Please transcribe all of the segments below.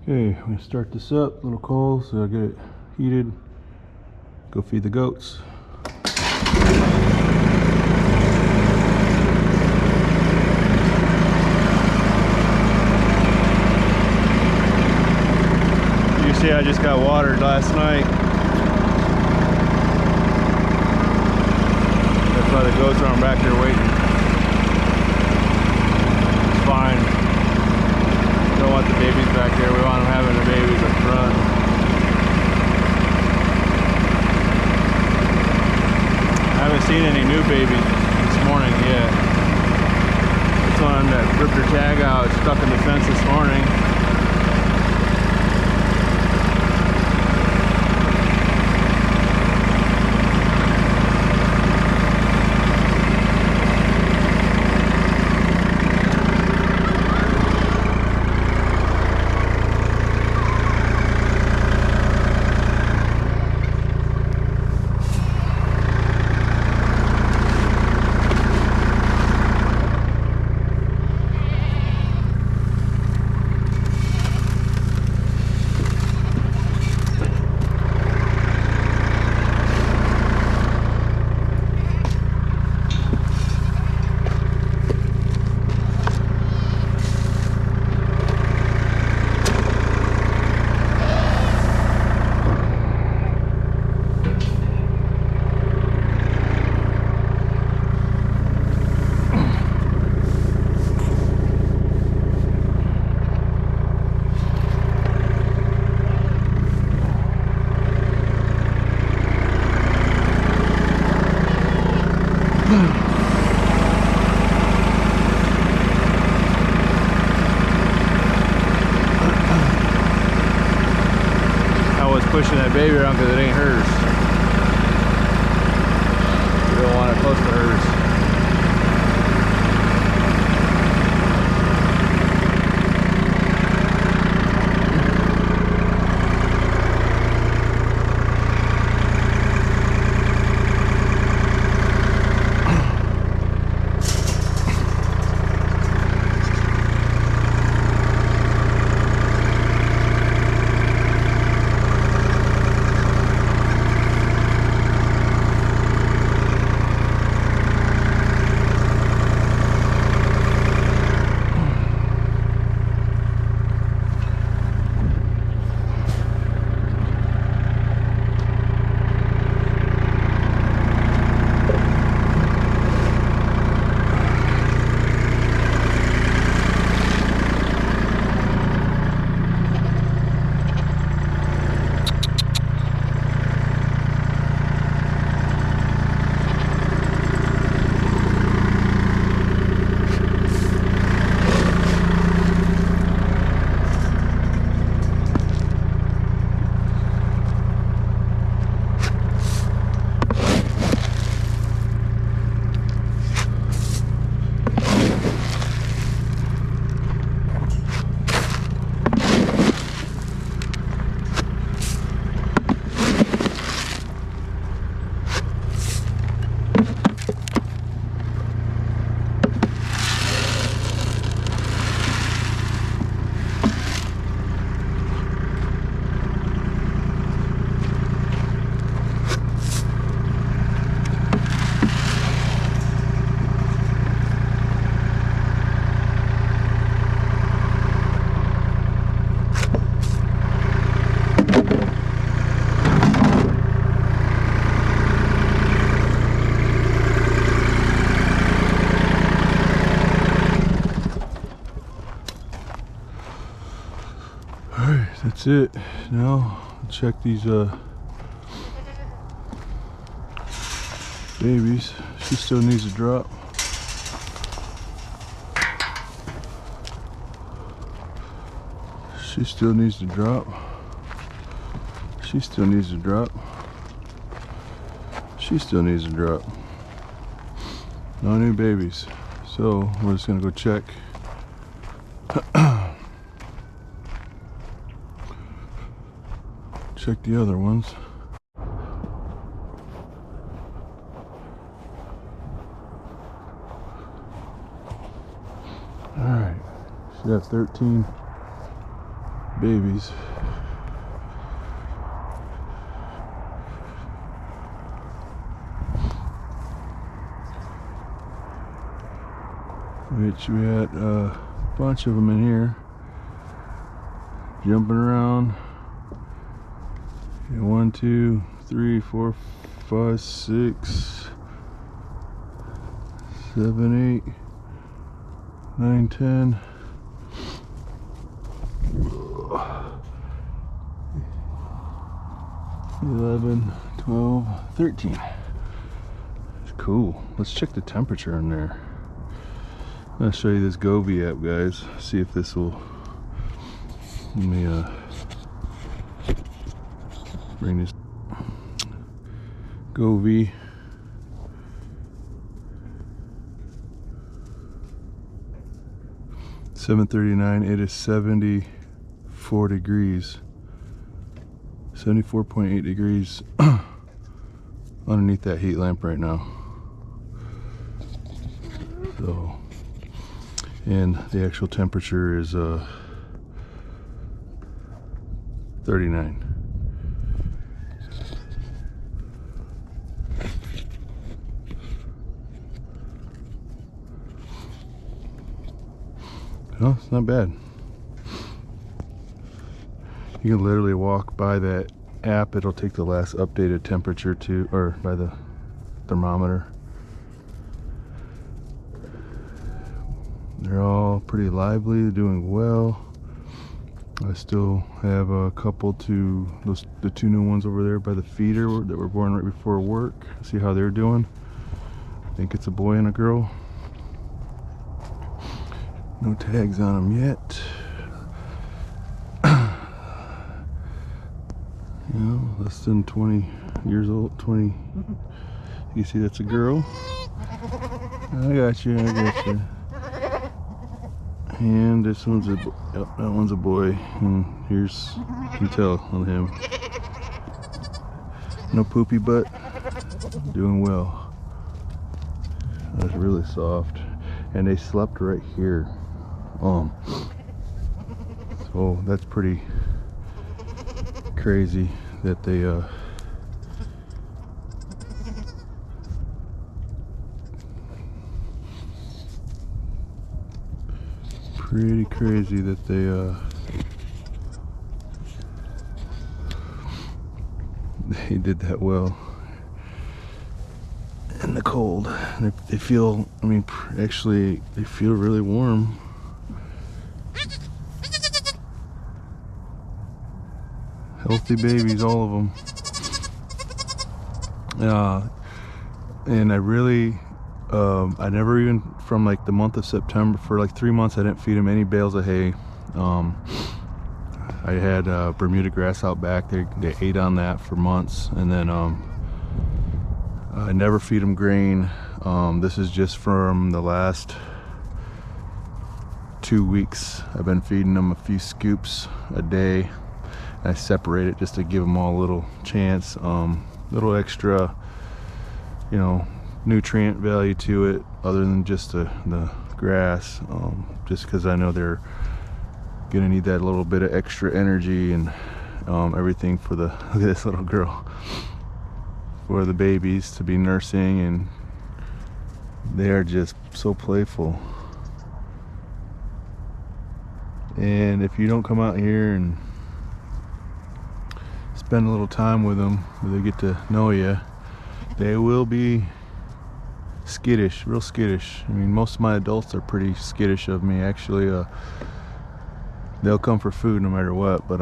Okay, I'm gonna start this up. A little cold, so I'll get it heated. Go feed the goats. You see, I just got watered last night. That's why the goats aren't back there waiting. It's fine. We don't want the babies back there. We want them having the babies up front. I haven't seen any new babies this morning yet. This one that ripped her tag out, stuck in the fence this morning. Pushing that baby around because it ain't hers. We don't want it close to hers. Alright, that's it. Now check these babies. She still needs a drop. She still needs to drop. She still needs to drop. She still needs to drop. No new babies. So we're just gonna go check. Check the other ones. Alright. Should have 13. babies. Which we had a bunch of them in here, jumping around. 1, 2, 3, 4, 5, 6, 7, 8, 9, 10. 11, 12, 13. It's cool. Let's check the temperature in there. I'm gonna show you this Govee app, guys. See if this will. Let me bring this Govee. $7.39. It is 74 degrees. 74.8 degrees underneath that heat lamp right now. So, and the actual temperature is 39. No, it's not bad. You can literally walk by that app. It'll take the last updated temperature to, or by the thermometer. They're all pretty lively, doing well. I still have a couple the two new ones over there by the feeder that were born right before work. See how they're doing. I think it's a boy and a girl. No tags on them yet. You know, less than 20 years old. 20. You see, that's a girl. I got you. I got you. And this one's a, yep, that one's a boy. And here's, you can tell on him. No poopy butt. Doing well. That's really soft. And they slept right here. So that's pretty crazy that they pretty crazy that they did that well in the cold. And they feel, I mean, actually they feel really warm. Healthy babies, all of them. And I really, I never even, from like the month of September, for like 3 months, I didn't feed them any bales of hay. I had Bermuda grass out back. They ate on that for months, and then I never feed them grain. This is just from the last 2 weeks. I've been feeding them a few scoops a day. I separate it just to give them all a little chance, little extra, you know, nutrient value to it, other than just the grass, just because I know they're gonna need that little bit of extra energy and everything for the, look at this little girl, for the babies to be nursing, and they are just so playful. And if you don't come out here and spend a little time with them, where they get to know you, they will be skittish, real skittish. I mean, most of my adults are pretty skittish of me. Actually, they'll come for food no matter what, but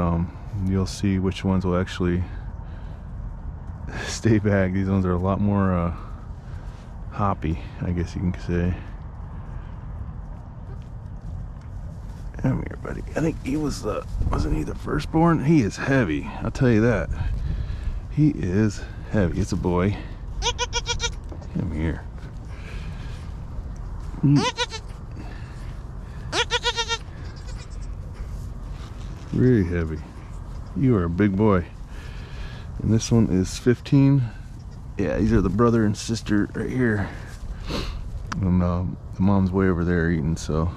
you'll see which ones will actually stay back. These ones are a lot more hoppy, I guess you can say. Come here, buddy. I think he was wasn't he the firstborn? He is heavy, I'll tell you that. He is heavy. It's a boy. Come here. Really heavy. You are a big boy. And this one is 15. Yeah, these are the brother and sister right here. And the mom's way over there eating, so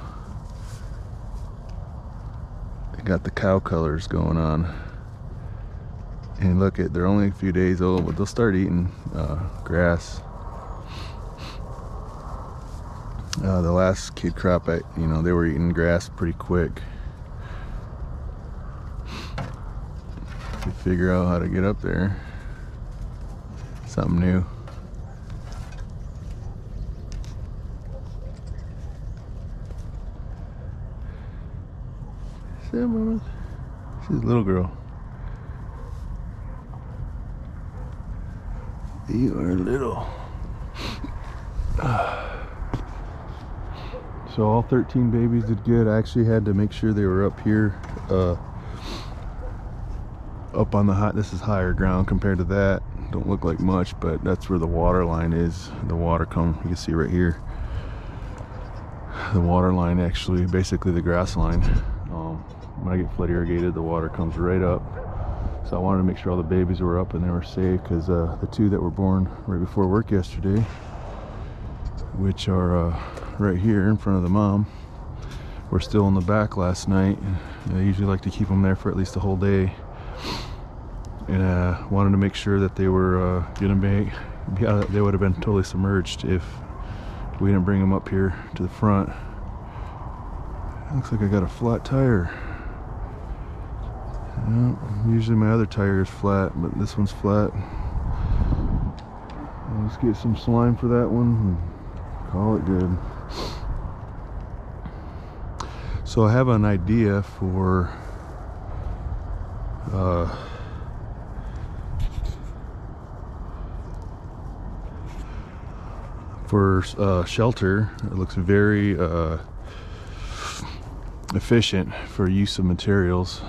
got the cow colors going on. And look, they're only a few days old, but they'll start eating grass. The last kid crop, they were eating grass pretty quick. To figure out how to get up there. Something new. See that, Mama? She's a little girl. You are little. So all 13 babies did good. I actually had to make sure they were up here, up on the this is higher ground compared to that. Don't look like much, but that's where the water line is. The water you can see right here. The water line, actually, basically the grass line. When I get flood irrigated, the water comes right up. So I wanted to make sure all the babies were up and they were safe, because the two that were born right before work yesterday, which are right here in front of the mom, were still in the back last night. I usually like to keep them there for at least a whole day, and wanted to make sure that they were they would have been totally submerged if we didn't bring them up here to the front. Looks like I got a flat tire. Yeah, usually my other tire is flat, but this one's flat. Let's get some slime for that one and call it good. So I have an idea for shelter. It looks very efficient for use of materials.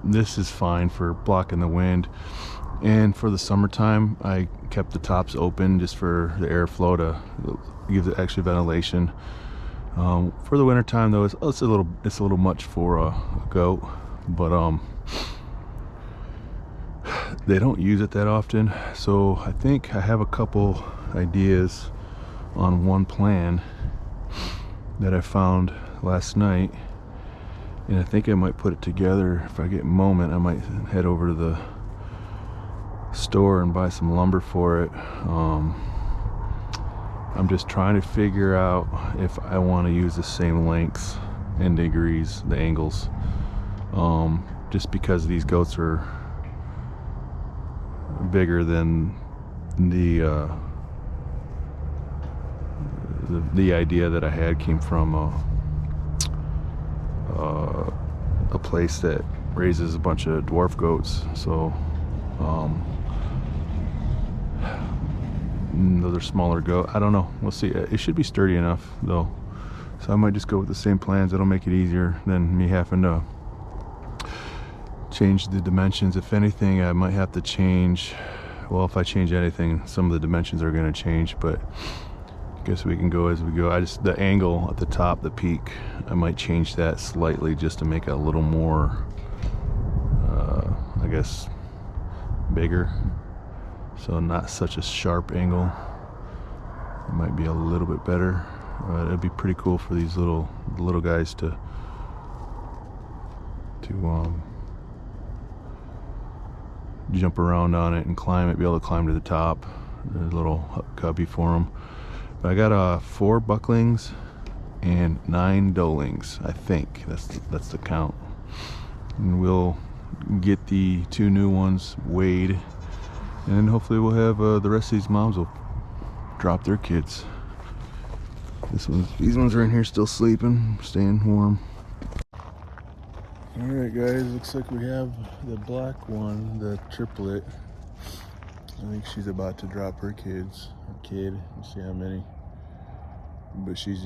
This is fine for blocking the wind, and for the summertime I kept the tops open just for the airflow to give it extra ventilation. For the winter time though, it's a little much for a goat, but they don't use it that often. So I think I have a couple ideas on one plan that I found last night, and I think I might put it together. If I get a moment, I might head over to the store and buy some lumber for it. I'm just trying to figure out if I want to use the same lengths and degrees, the angles, just because these goats are bigger than the idea that I had came from a place that raises a bunch of dwarf goats. So those are smaller goat. I don't know, we'll see. It should be sturdy enough though, so I might just go with the same plans. It'll make it easier than me having to change the dimensions. If anything, I might have to change, well, if I change anything, some of the dimensions are going to change, but I guess we can go as we go. The angle at the top, the peak, I might change that slightly just to make it a little more, I guess, bigger. So not such a sharp angle. It might be a little bit better. It'd be pretty cool for these little guys to jump around on it and climb it, be able to climb to the top. There's a little cubby for them. But I got 4 bucklings and 9 doelings. I think that's the count. And we'll get the 2 new ones weighed, and hopefully we'll have the rest of these moms will drop their kids. These ones are in here still sleeping, staying warm. Alright guys, looks like we have the black one, the triplet. I think she's about to drop her kid. Let's see how many. But she's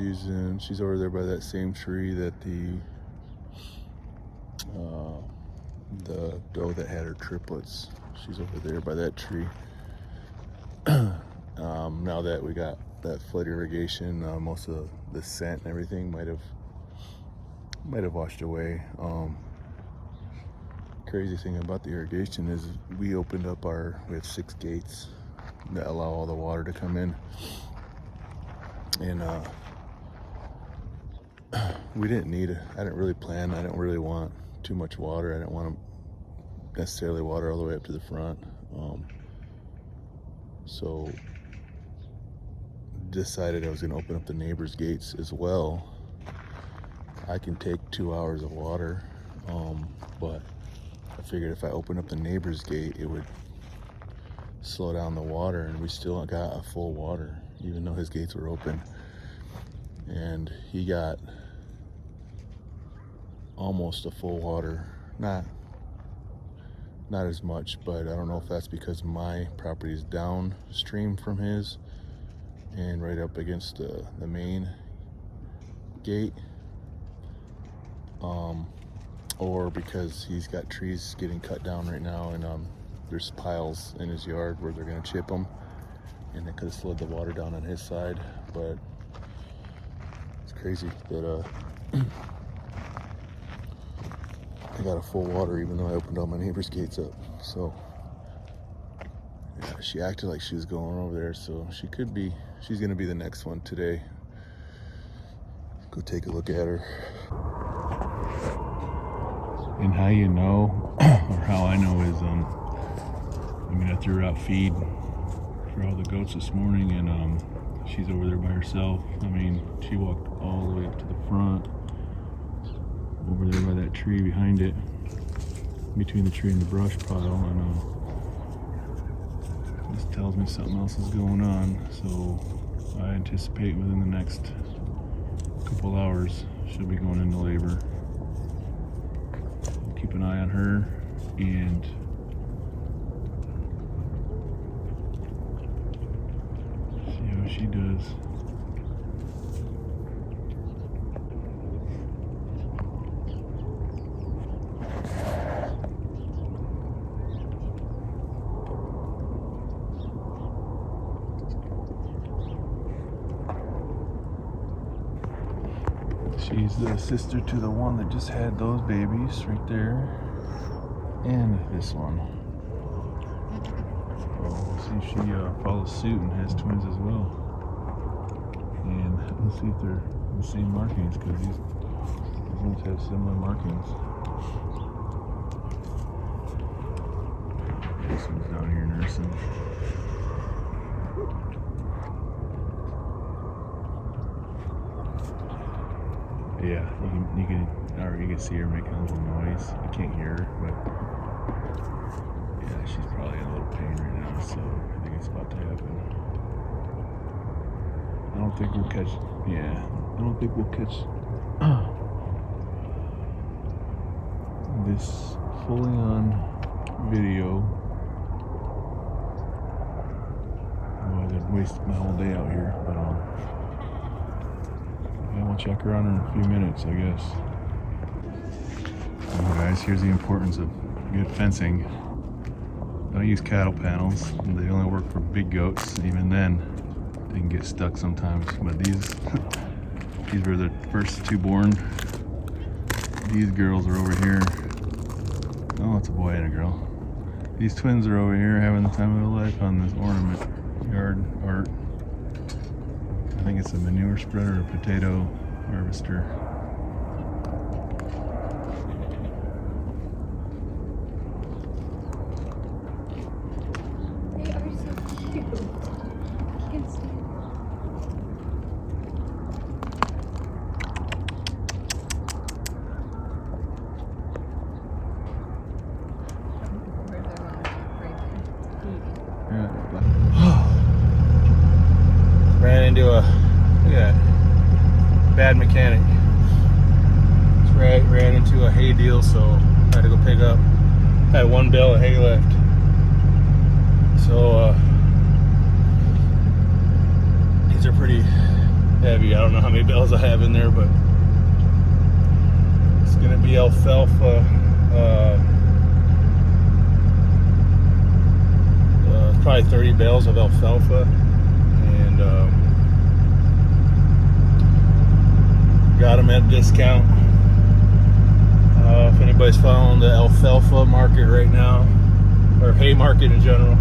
over there by that same tree that the doe that had her triplets. She's over there by that tree. Now that we got that flood irrigation, most of the scent and everything might have washed away. Crazy thing about the irrigation is we have 6 gates that allow all the water to come in, and we didn't need it. I didn't really want too much water. I didn't want to necessarily water all the way up to the front. So decided I was going to open up the neighbor's gates as well. I can take 2 hours of water, but I figured if I open up the neighbor's gate, it would slow down the water, and we still got a full water even though his gates were open. And he got almost a full water, not as much, but I don't know if that's because my property is downstream from his and right up against the main gate, or because he's got trees getting cut down right now, and there's piles in his yard where they're going to chip them, and it could have slowed the water down on his side. But it's crazy that I got a full water even though I opened all my neighbor's gates up. So yeah, she acted like she was going over there, so she's gonna be the next one today. Go take a look at her. And how you know, or how I know is, I threw out feed for all the goats this morning, and she's over there by herself. She walked all the way up to the front, over there by that tree behind it, between the tree and the brush pile, and this tells me something else is going on. So I anticipate within the next couple hours she'll be going into labor. We'll keep an eye on her and see how she does. She's the sister to the one that just had those babies right there, and this one. So we'll see if she follows suit and has twins as well. And let's see if they're the same markings, because these ones have similar markings. This one's down here nursing. Yeah, you can see her making a little noise. I can't hear her, but yeah, she's probably in a little pain right now, so I think it's about to happen. I don't think we'll catch this fully on video. Otherwise I'd waste my whole day out here, but we'll check her on in a few minutes, I guess. Well, guys, here's the importance of good fencing. Don't use cattle panels. They only work for big goats. Even then, they can get stuck sometimes. But these were the first two born. These girls are over here. Oh, it's a boy and a girl. These twins are over here having the time of their life on this ornament yard art. I think it's a manure spreader or a potato harvester. They are so cute. I can't stand it. Ran into a bad mechanic. Just ran into a hay deal, so I had to go pick up. Had one bale of hay left. So these are pretty heavy. I don't know how many bales I have in there, but it's gonna be alfalfa. Probably 30 bales of alfalfa, and got them at discount. If anybody's following the alfalfa market right now, or hay market in general,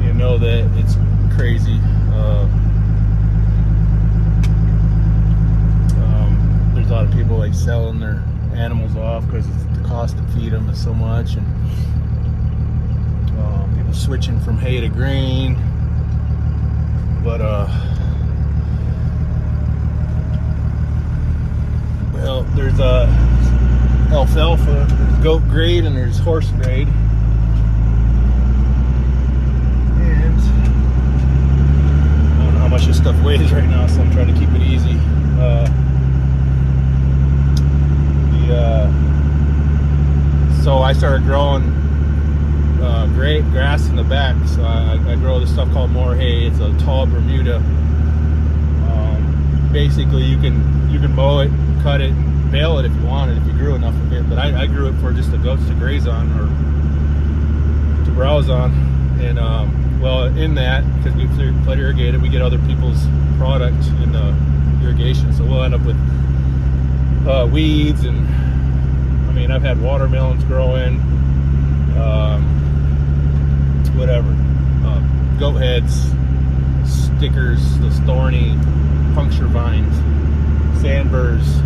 you know that it's crazy. There's a lot of people like selling their animals off because the cost to feed them is so much, and people switching from hay to grain. But well, there's alfalfa, there's goat grade, and there's horse grade. And I don't know how much this stuff weighs right now, so I'm trying to keep it easy. So I started growing grass in the back. So I grow this stuff called more hay. It's a tall Bermuda. Basically, you can mow it, cut it, and bale it if you wanted, if you grew enough of it. But I grew it for just the goats to graze on or to browse on. And well, in that, because we flood irrigated, we get other people's product in the irrigation, so we'll end up with weeds. And I mean, I've had watermelons growing, whatever, goat heads, stickers, those thorny puncture vines, sandburrs.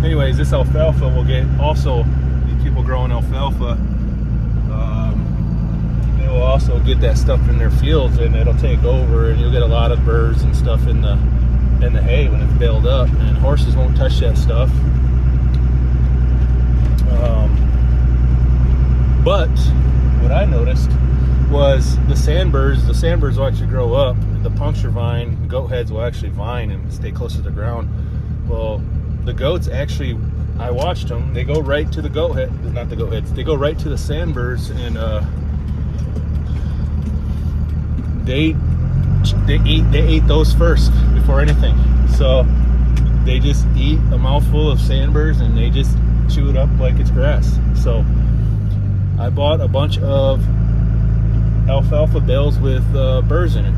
Anyways, this alfalfa will get, also these people growing alfalfa, they will also get that stuff in their fields, and it'll take over, and you'll get a lot of birds and stuff in the hay when it's baled up, and horses won't touch that stuff. But what I noticed was the sandburrs will actually grow up. The puncture vine, goat heads will actually vine and stay close to the ground. Well, the goats actually, I watched them, they go right to the goat head, not the goat heads, they go right to the sandburrs, and they ate those first before anything. So they just eat a mouthful of sandburrs and they just chew it up like it's grass. So I bought a bunch of alfalfa bales with burrs in it,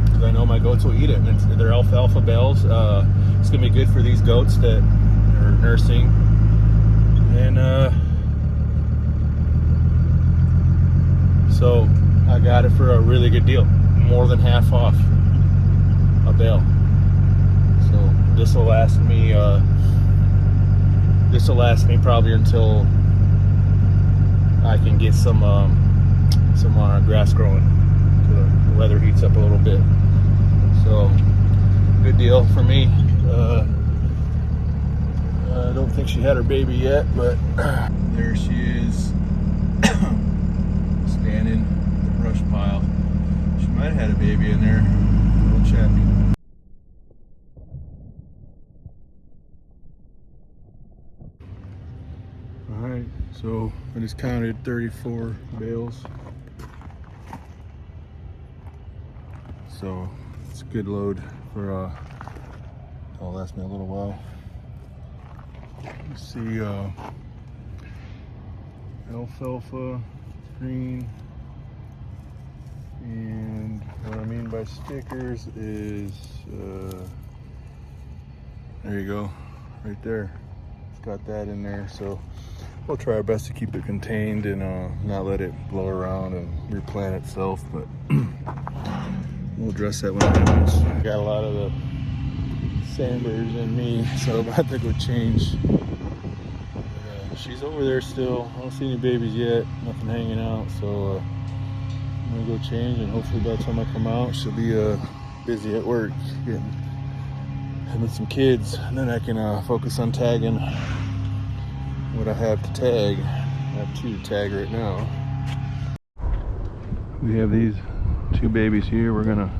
because I know my goats will eat it, and they're alfalfa bales. It's gonna be good for these goats that are nursing. And so I got it for a really good deal, more than half off a bale. So this will last me probably until I can get some grass growing, so the weather heats up a little bit. So good deal for me. I don't think she had her baby yet, but there she is, standing in the brush pile. She might have had a baby in there. We'll check. Alright, so I just counted 34 bales. So it's a good load for it'll last me a little while. You see alfalfa, green, and what I mean by stickers is there you go, right there. It's got that in there, so we'll try our best to keep it contained and not let it blow around and replant itself, but we'll address that when it happens. Got a lot of the sandburrs in me, so I think we'll change. She's over there still. I don't see any babies yet, nothing hanging out, so I'm gonna go change, and hopefully by the time I come out, she'll be busy at work having some kids, and then I can focus on tagging what I have to tag. I have 2 to tag right now. We have these 2 babies here. We're gonna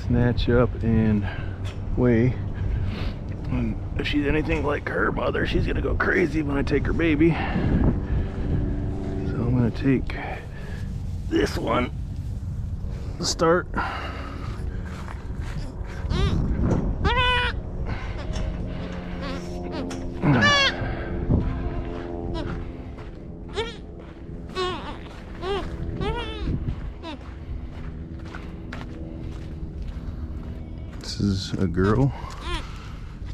snatch up and weigh. And if she's anything like her mother, she's gonna go crazy when I take her baby. So I'm gonna take this one to start. This is a girl,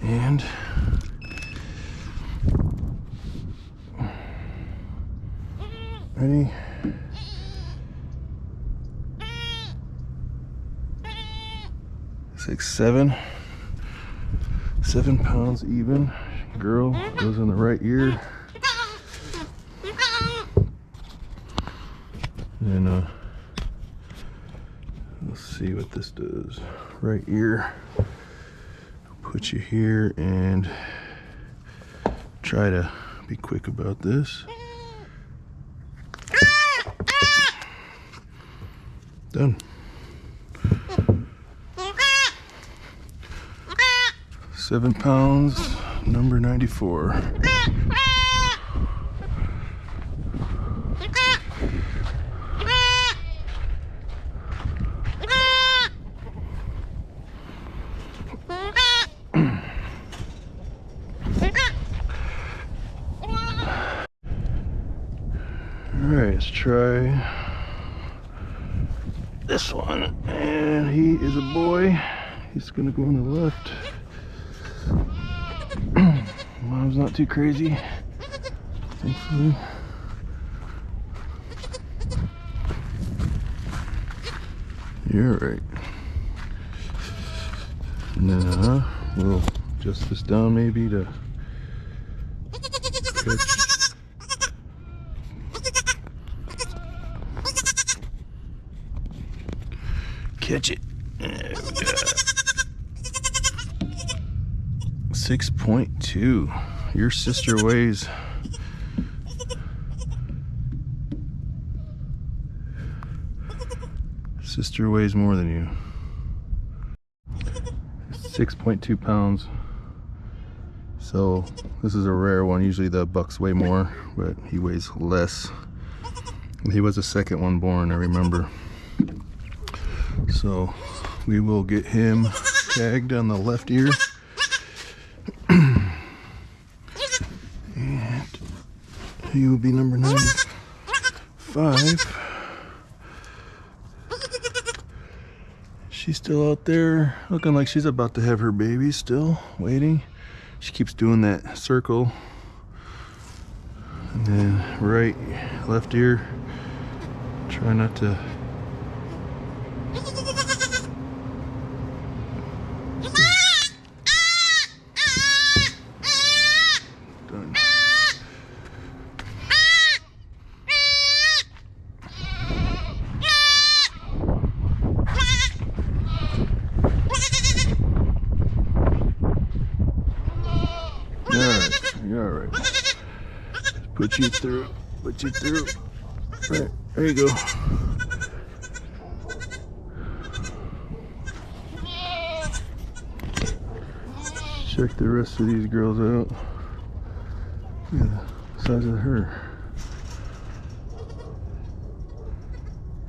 and ready? Six, 7, 7 pounds even. Girl goes in the right ear. And let's see what this does. Right ear. Put you here and try to be quick about this. Done. 7 pounds, number 94. Alright, let's try this one. And he is a boy. He's gonna go on the left. Mom's not too crazy, thankfully. You're right. Now we'll adjust this down maybe to catch it. There we go. 6.2. Your sister weighs more than you. 6.2 pounds. So this is a rare one. Usually the bucks weigh more, but he weighs less. He was the second one born, I remember. So we will get him tagged on the left ear. And he will be number 95. She's still out there looking like she's about to have her baby, still waiting. She keeps doing that circle. And then right, left ear. Try not to. Done. You're all right. Put you through. Put you through. Right, there you go. Check the rest of these girls out. Look at the size of her.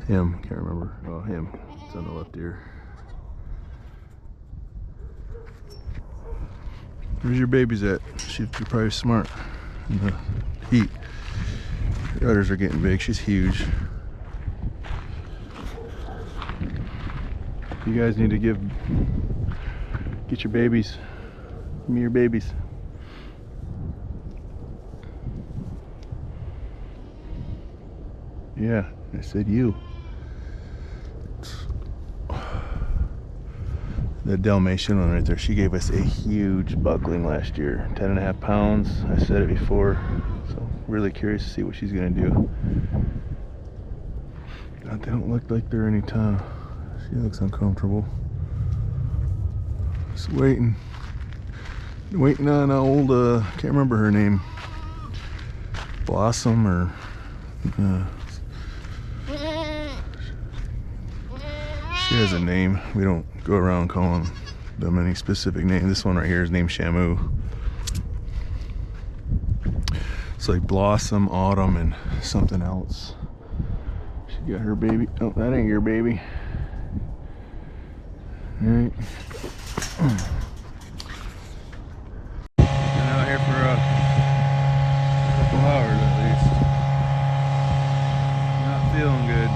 Him, can't remember. Oh, him. It's on the left ear. Where's your babies at? She's probably smart in the heat. Her udders are getting big. She's huge. You guys need to get your babies. Give me your babies. Yeah, I said you. The Dalmatian one right there, she gave us a huge buckling last year, 10.5 pounds. I said it before, so really curious to see what she's gonna do. God, they don't look like they're any time. She looks uncomfortable. Just waiting on old, can't remember her name, Blossom or she has a name. We don't go around calling them any specific name. This one right here is named Shamu. It's like Blossom, Autumn, and something else. She got her baby. Oh, that ain't your baby. Alright. Been out here for a couple hours at least. Not feeling good.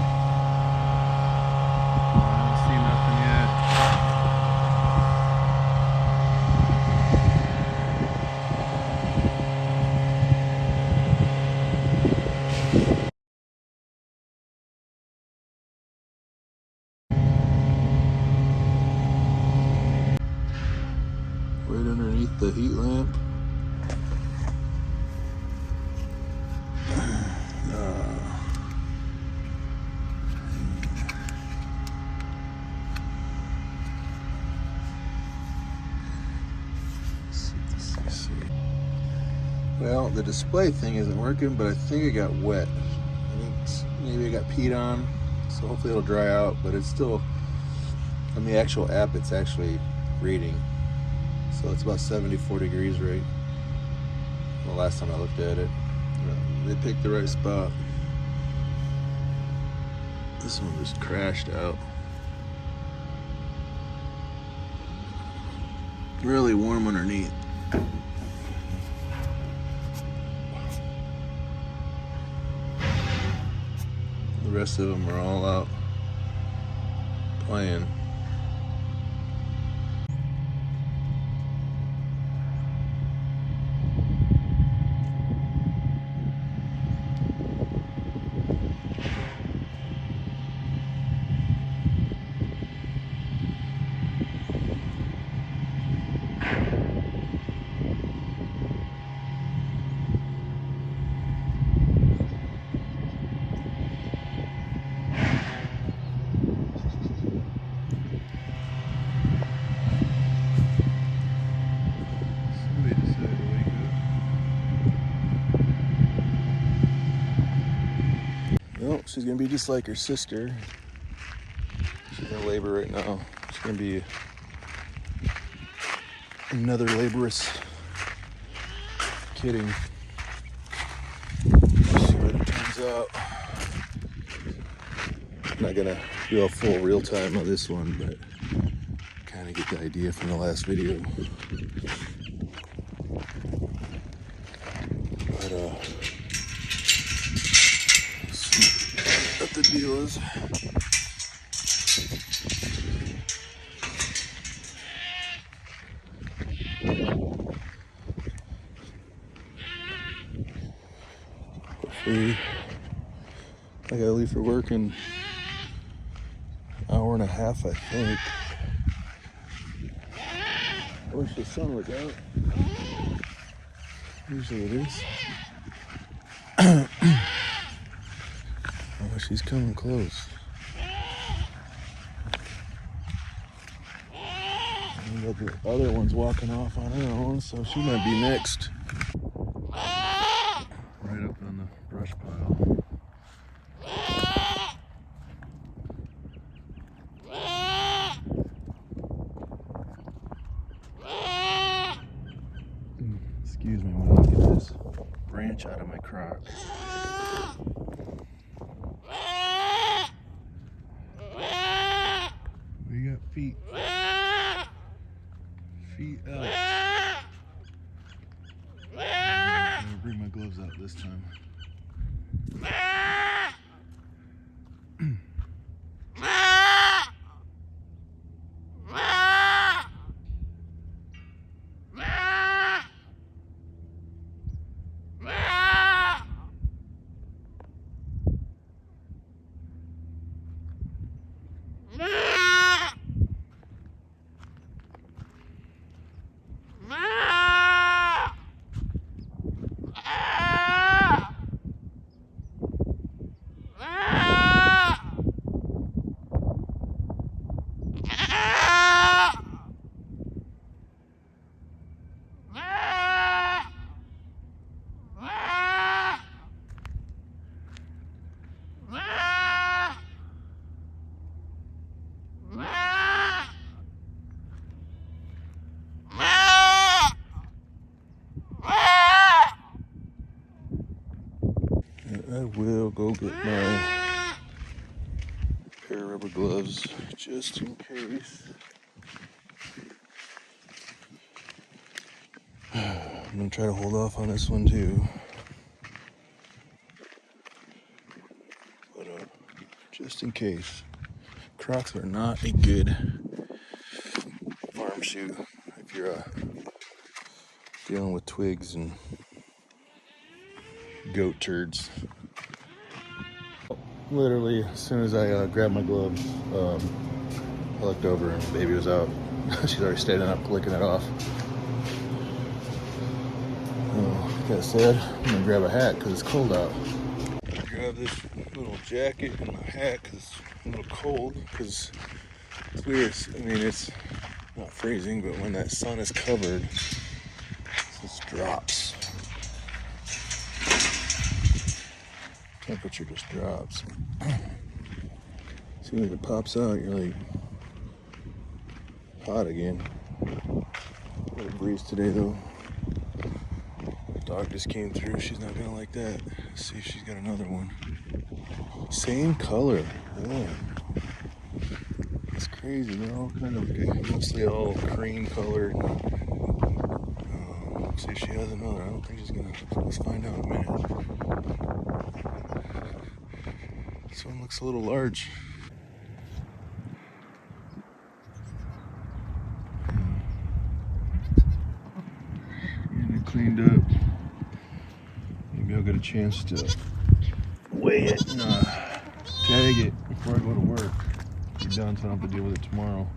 Well, the display thing isn't working, but I think it got wet. I think maybe it got peed on, so hopefully it'll dry out, but it's still, on the actual app, it's actually reading. So it's about 74 degrees right. The last time I looked at it. They picked the right spot. This one just crashed out. Really warm underneath. The rest of them are all out playing. Well, she's gonna be just like her sister. She's in labor right now. She's gonna be another laborous kidding. See what it turns out. I'm not gonna do a full real time on this one, but kind of get the idea from the last video. But let's see what the deal is. Hopefully, I gotta leave for work in an hour and a half, I think. I wish the sun was out. Usually it is. Oh, she's coming close. And the other one's walking off on her own, so she might be next. Right up on the brush pile. Excuse me while I get this branch out of my crock. We got feet. Feet out. I'm gonna bring my gloves out this time. I will go get my pair of rubber gloves just in case. I'm gonna try to hold off on this one too. But just in case. Crocs are not a good farm shoe if you're dealing with twigs and goat turds. Literally, as soon as I grabbed my gloves, I looked over and the baby was out. She's already standing up, licking it off. Like I said, I'm gonna grab a hat because it's cold out. I grab this little jacket and my hat because it's a little cold. Because it's weird. I mean, it's not freezing, but when that sun is covered, it just drops. temperature just drops. As soon as it pops out, you're like hot again. A little breeze today though. Dog just came through. She's not gonna like that. Let's see if she's got another one. Same color. Yeah. It's crazy. They're all kind of mostly all cream colored. Let's see if she has another. I don't think she's gonna. Let's find out in a minute. This one looks a little large. Getting it cleaned up. Maybe I'll get a chance to weigh it and tag it before I go to work. Be done, so I don't have to deal with it tomorrow.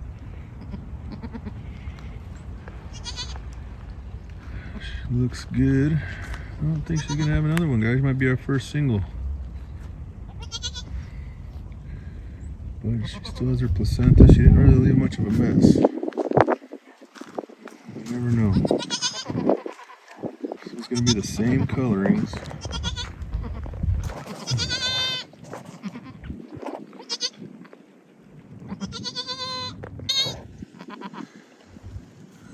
She looks good. I don't think she's gonna have another one, guys. Might be our first single. But she still has her placenta. She didn't really leave much of a mess. You never know. So it's gonna be the same colorings.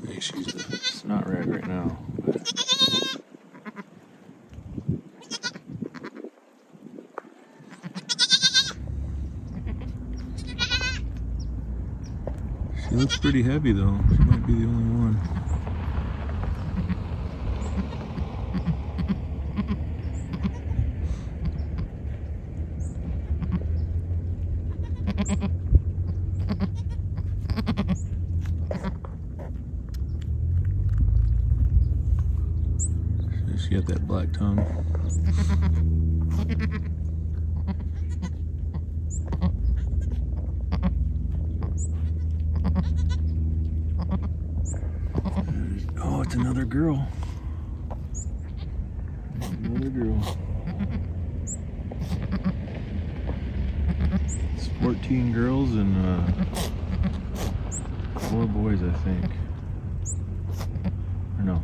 I think she's a snot rag right now. She looks pretty heavy though. She might be the only one. She got that black tongue. Oh, it's another girl. Another girl. It's 14 girls and 4 boys, I think. Or no,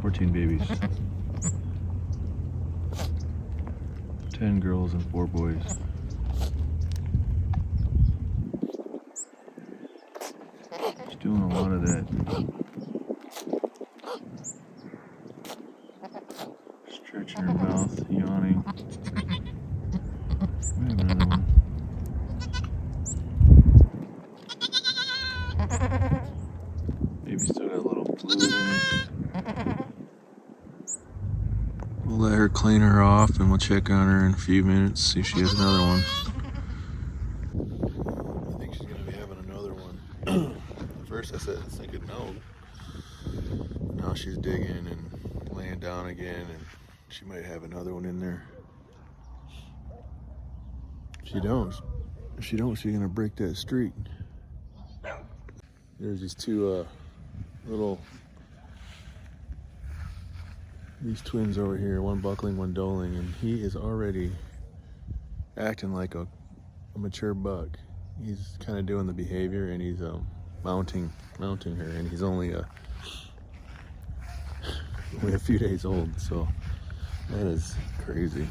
14 babies. 10 girls and 4 boys. She's doing a lot of that. Stretching her mouth, yawning. We have another one. Maybe still got a little fluid in it. We'll let her clean her off and we'll check on her in a few minutes, see if she has another one. I think she's going to be having another one. At first I said, thinking no. Now she's digging and laying down again, and she might have another one in there. If she don't, she's going to break that streak. There's these two these twins over here, one buckling, one doeling, and he is already acting like a mature buck. He's kind of doing the behavior, and he's mounting her, and he's only a few days old, so that is crazy.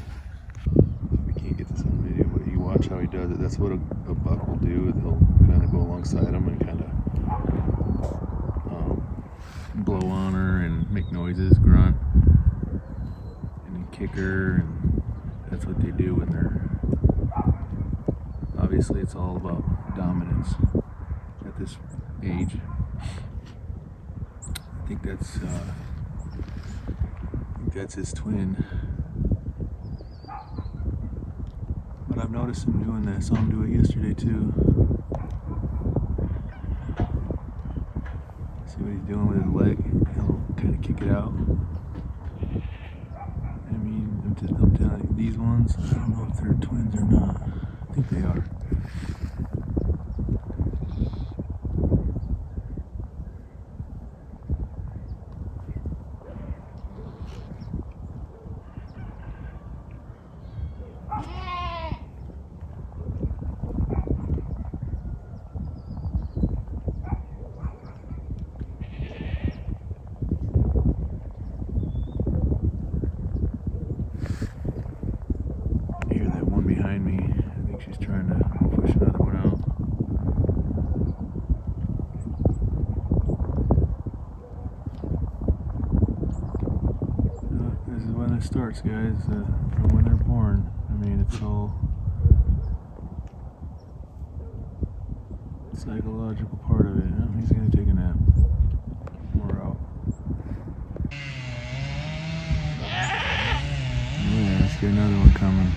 We can't get this on video, but you watch how he does it. That's what a buck will do. He'll kind of go alongside him and kind of blow on her and make noises, grunt, and then kick her, and that's what they do when they're, obviously it's all about dominance at this age. I think that's his twin. But I've noticed him doing that. Saw him do it yesterday too. See what he's doing with his leg. He'll kind of kick it out. I mean, I'm telling you, these ones, I don't know if they're twins or not. I think they are. when it starts, guys, when they're born. I mean, it's all psychological part of it. Oh, he's gonna take a nap. We're out. Oh yeah, let's get another one coming.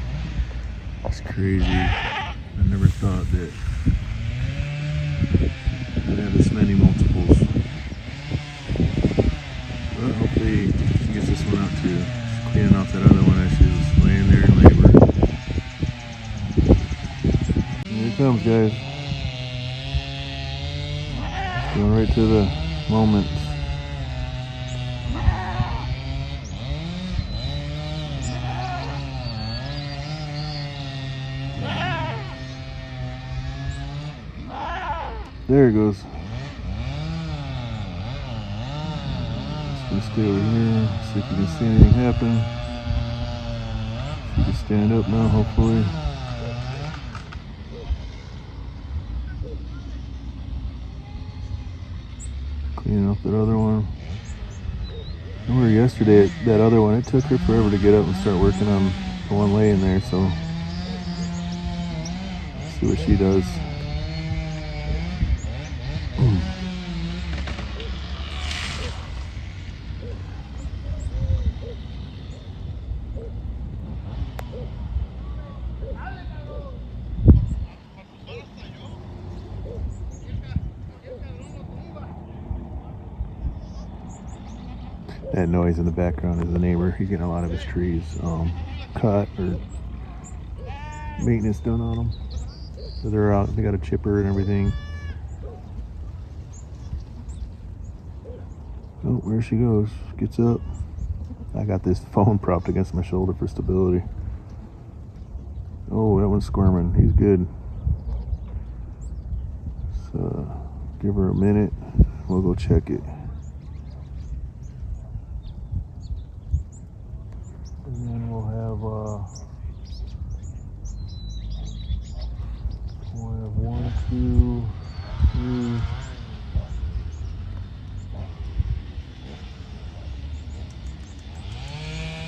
It's crazy. I never thought that I'd have this many multiples. But hopefully she gets this one out too. She's cleaning off that other one as she was laying there in labor. Here it comes, guys. Going right to the moment. There it goes. Just gonna stay over here, see if you can see anything happen. She can stand up now, hopefully. Cleaning up that other one. I remember yesterday, that other one, it took her forever to get up and start working on the one laying there, so let's see what she does. That noise in the background is the neighbor. He's getting a lot of his trees cut or maintenance done on them. So they're out. They got a chipper and everything. Oh, there she goes. Gets up. I got this phone propped against my shoulder for stability. Oh, that one's squirming. He's good. So give her a minute. We'll go check it. And then we'll have one, two, three.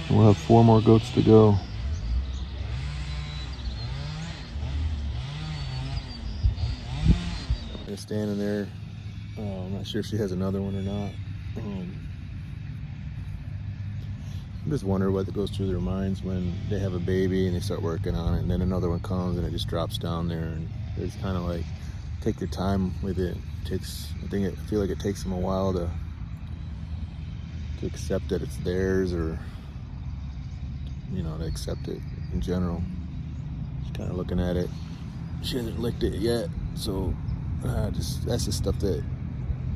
And we'll have 4 more goats to go. They're standing there. I'm not sure if she has another one or not. I'm just wondering what goes through their minds when they have a baby and they start working on it, and then another one comes and it just drops down there, and it's kind of like take their time with it. I feel like it takes them a while to accept that it's theirs, or to accept it in general. Just kind of looking at it. She hasn't licked it yet, so that's the stuff that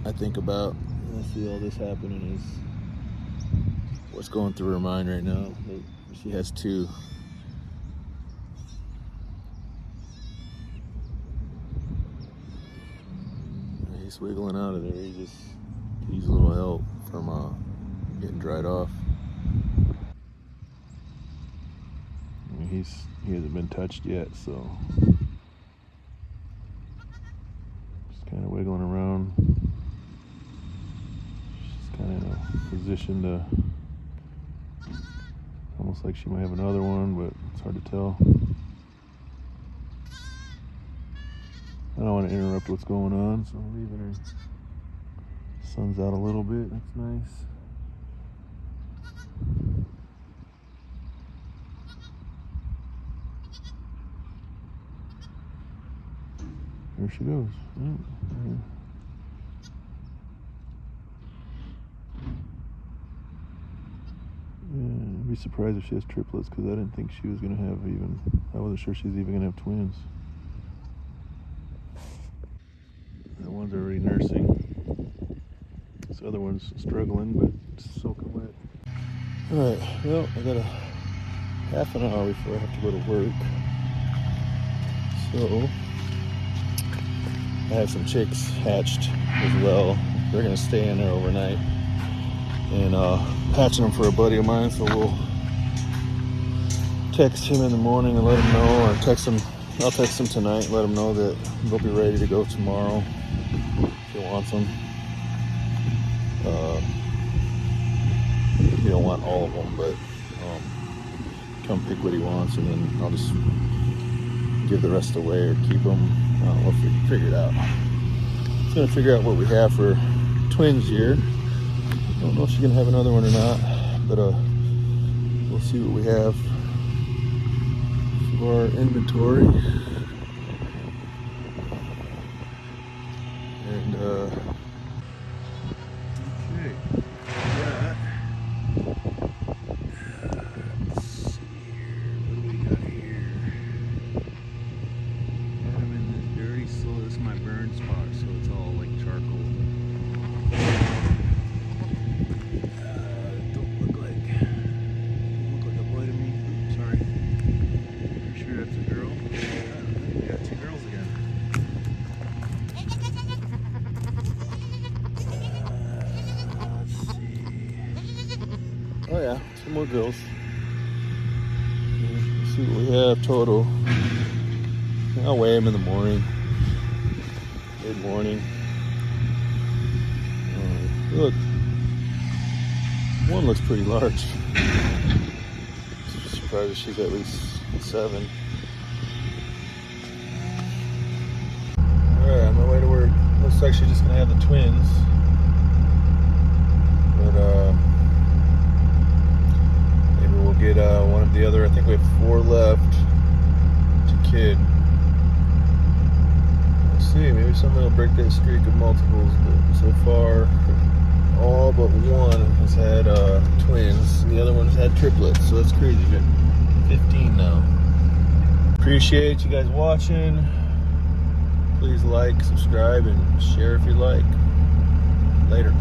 I think about. I see all this happening is what's going through her mind right now. She has 2. He's wiggling out of there. He just needs a little help from getting dried off. I mean, he hasn't been touched yet, so just kind of wiggling around. She's kind of in a position to almost like she might have another one, but it's hard to tell. I don't want to interrupt what's going on, so I'm leaving her. Sun's out a little bit. That's nice. There she goes. Yeah. I'd be surprised if she has triplets, because I didn't think she was going to have I wasn't sure she was even going to have twins. That one's already nursing. This other one's struggling, but it's soaking wet. Alright, well, I got a half an hour before I have to go to work. So, I have some chicks hatched as well. They're going to stay in there overnight. And hatching them for a buddy of mine, so we'll text him in the morning and let him know, or I'll text him tonight and let him know that they'll be ready to go tomorrow if he wants them. You don't want all of them, but come pick what he wants, and then I'll just give the rest away or keep them. We'll figure it out. Just gonna figure out what we have for twins here. Don't know if she's gonna have another one or not, but we'll see what we have for our inventory. And okay, yeah. Let's see here. What do we got here? I'm in this dirty soil. This is my burn spot, so it's all like charcoal. Don't look like a boy to me. Oops, sorry. Pretty sure that's a girl. We got two girls again. Let's see. Oh yeah, two more girls. Let's see what we have total. I'll weigh them in the morning. Good morning. Look, one looks pretty large. Surprised that she's at least 7. Alright, on my way to work. Looks like she's just gonna have the twins. But maybe we'll get one of the other. I think we have 4 left to kid. We'll see, maybe something will break that streak of multiples, but so far all but one has had twins, and the other one's had triplets, so that's crazy. We got 15 now. Appreciate you guys watching. Please like, subscribe, and share if you like. Later.